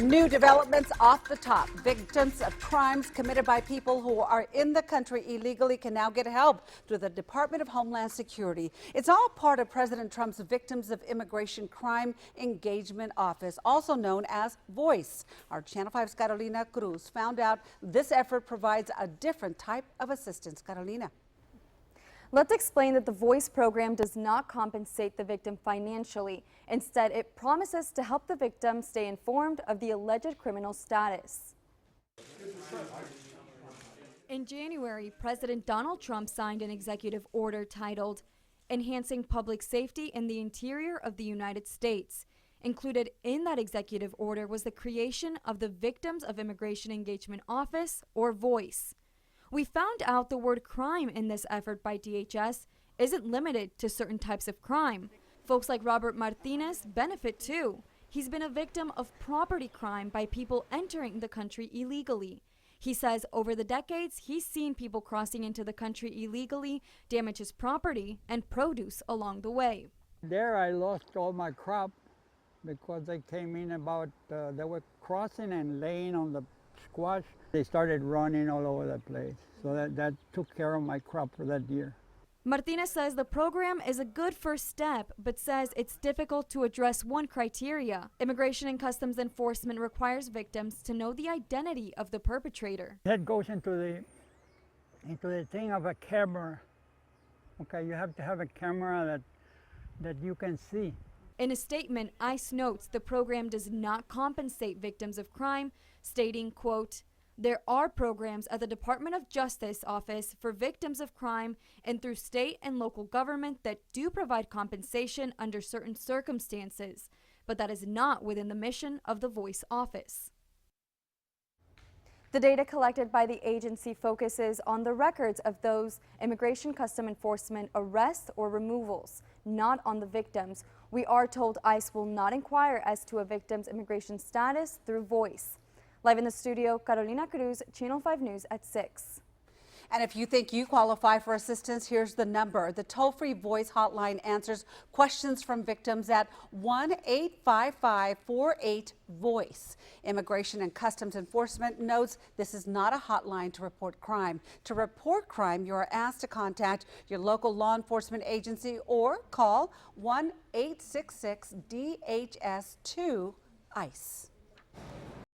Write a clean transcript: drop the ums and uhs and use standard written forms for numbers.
New developments off the top. Victims of crimes committed by people who are in the country illegally can now get help through the Department of Homeland Security. It's all part of President Trump's Victims of Immigration Crime Engagement Office, also known as VOICE. Our Channel 5's Carolina Cruz found out this effort provides a different type of assistance. Carolina. Let's explain that the VOICE program does not compensate the victim financially. Instead, it promises to help the victim stay informed of the alleged criminal status. In January, President Donald Trump signed an executive order titled Enhancing Public Safety in the Interior of the United States. Included in that executive order was the creation of the Victims of Immigration Engagement Office, or VOICE. We found out the word crime in this effort by DHS isn't limited to certain types of crime. Folks like Robert Martinez benefit too. He's been a victim of property crime by people entering the country illegally. He says over the decades, he's seen people crossing into the country illegally damage his property and produce along the way. There I lost all my crop because they came in they were crossing and laying on the squash. They started running all over the place, so that took care of my crop for that year. Martinez says the program is a good first step, but says it's difficult to address one criteria. Immigration and Customs Enforcement requires victims to know the identity of the perpetrator. That goes into the thing of a camera. Okay, you have to have a camera that you can see. In a statement, ICE notes the program does not compensate victims of crime, stating, quote, "There are programs at the Department of Justice Office for victims of crime and through state and local government that do provide compensation under certain circumstances, but that is not within the mission of the VOICE office." The data collected by the agency focuses on the records of those Immigration Customs Enforcement arrests or removals, not on the victims. We are told ICE will not inquire as to a victim's immigration status through VOICE. Live in the studio, Carolina Cruz, Channel 5 News at 6. And if you think you qualify for assistance, here's the number. The toll-free VOICE hotline answers questions from victims at 1-855-48-VOICE. Immigration and Customs Enforcement notes this is not a hotline to report crime. To report crime, you are asked to contact your local law enforcement agency or call 1-866-DHS2-ICE.